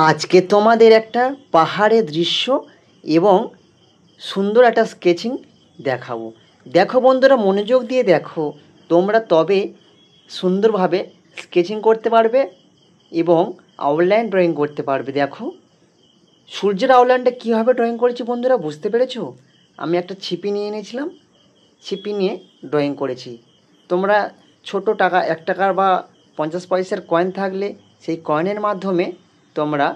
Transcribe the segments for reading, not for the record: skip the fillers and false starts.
আজকে তোমাদের একটা পাহাড়ের দৃশ্য এবং সুন্দর একটা স্কেচিং দেখাবো। দেখো বন্ধুরা, মনোযোগ দিয়ে দেখো, তোমরা তবে সুন্দরভাবে স্কেচিং করতে পারবে এবং আউটলাইন ড্রয়িং করতে পারবে। দেখো সূর্যের আউটলাইনটা কীভাবে ড্রয়িং করেছি বন্ধুরা, বুঝতে পেরেছো? আমি একটা ছিপি নিয়ে নিয়েছিলাম, ছিপি নিয়ে ড্রয়িং করেছি। তোমরা ছোট টাকা 1 টাকার বা 50 পয়সার কয়েন থাকলে সেই কয়েনের মাধ্যমে তোমরা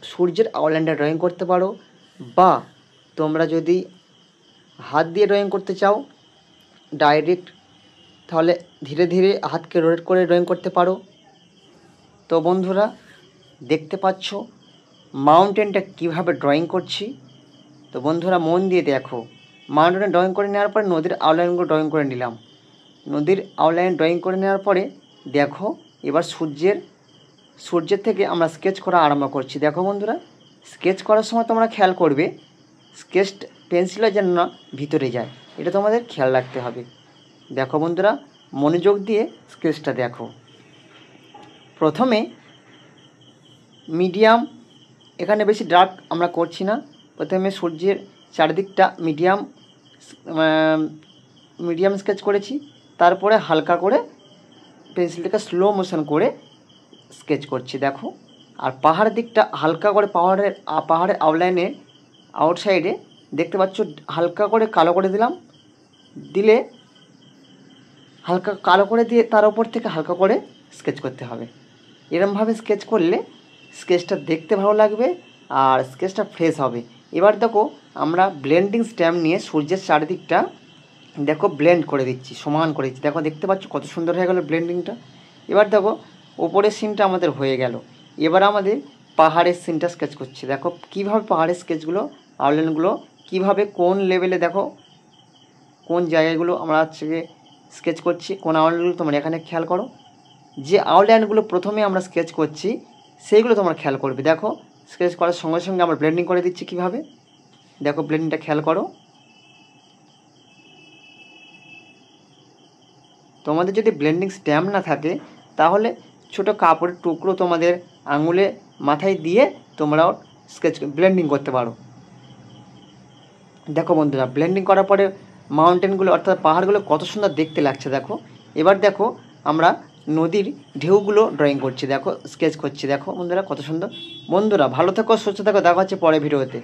সূর্যের আউটলাইনটা ড্রয়িং করতে পারো, বা তোমরা যদি হাত দিয়ে ড্রয়িং করতে চাও ডাইরেক্ট, তাহলে ধীরে ধীরে হাতকে রোটেট করে ড্রয়িং করতে পারো। তো বন্ধুরা দেখতে পাচ্ছ মাউন্টেনটা কীভাবে ড্রয়িং করছি। তো বন্ধুরা মন দিয়ে দেখো, মাউন্টেনে ড্রয়িং করে নেওয়ার পরে নদীর আউটলাইনগুলো ড্রয়িং করে নিলাম। নদীর আউটলাইন ড্রয়িং করে নেওয়ার পরে দেখো এবার সূর্যের থেকে আমরা স্কেচ করা আরম্ভ করছি। দেখো বন্ধুরা, স্কেচ করার সময় তোমরা খেয়াল করবে স্কেচ পেন্সিলের যেন না ভিতরে যায়, এটা তোমাদের খেয়াল রাখতে হবে। দেখো বন্ধুরা, মনোযোগ দিয়ে স্কেচটা দেখো। প্রথমে মিডিয়াম, এখানে বেশি ডার্ক আমরা করছি না। প্রথমে সূর্যের চারদিকটা মিডিয়াম স্কেচ করেছি, তারপরে হালকা করে পেন্সিলটাকে স্লো মোশন করে স্কেচ করছি। দেখো, আর পাহাড়ের দিকটা হালকা করে পাহাড়ের আউটলাইনে আউটসাইডে দেখতে পাচ্ছ হালকা করে কালো করে দিলাম, দিলে হালকা কালো করে দিয়ে তার ওপর থেকে হালকা করে স্কেচ করতে হবে। এরমভাবে স্কেচ করলে স্কেচটা দেখতে ভালো লাগবে আর স্কেচটা ফ্রেশ হবে। এবার দেখো আমরা ব্লেন্ডিং স্ট্যাম্প নিয়ে সূর্যের চারিদিকটা দেখো ব্লেন্ড করে দিচ্ছি, সমান করে দিচ্ছি। দেখো দেখতে পাচ্ছ কত সুন্দর হয়ে গেল ব্লেন্ডিংটা। এবার দেখো ওপরের সিনটা আমাদের হয়ে গেল। এবার আমাদের পাহাড়ের সিনটা স্কেচ করছি। দেখো কীভাবে পাহাড়ের স্কেচগুলো আউটলাইনগুলো কীভাবে কোন লেভেলে, দেখো কোন জায়গাগুলো আমরা হচ্ছে স্কেচ করছি, কোন আউটলাইনগুলো তোমরা এখানে খেয়াল করো। যে আউটলাইনগুলো প্রথমে আমরা স্কেচ করছি সেইগুলো তোমরা খেয়াল করবে। দেখো স্কেচ করার সঙ্গে সঙ্গে আমরা ব্লেন্ডিং করে দিচ্ছি কীভাবে, দেখো ব্লেন্ডিংটা খেয়াল করো। তোমাদের যদি ব্লেন্ডিং স্ট্যাম্প না থাকে তাহলে ছোটো কাপড়ের টুকরো তোমাদের আঙুলে মাথায় দিয়ে তোমরাও ব্লেন্ডিং করতে পারো। দেখো বন্ধুরা, ব্লেন্ডিং করার পরে মাউন্টেনগুলো অর্থাৎ পাহাড়গুলো কত সুন্দর দেখতে লাগছে। দেখো এবার দেখো আমরা নদীর ঢেউগুলো ড্রয়িং করছি, দেখো স্কেচ করছি। দেখো বন্ধুরা কত সুন্দর। বন্ধুরা ভালো থেকো, সুস্থ থেকো, দেখা হচ্ছে পরের ভিডিওতে।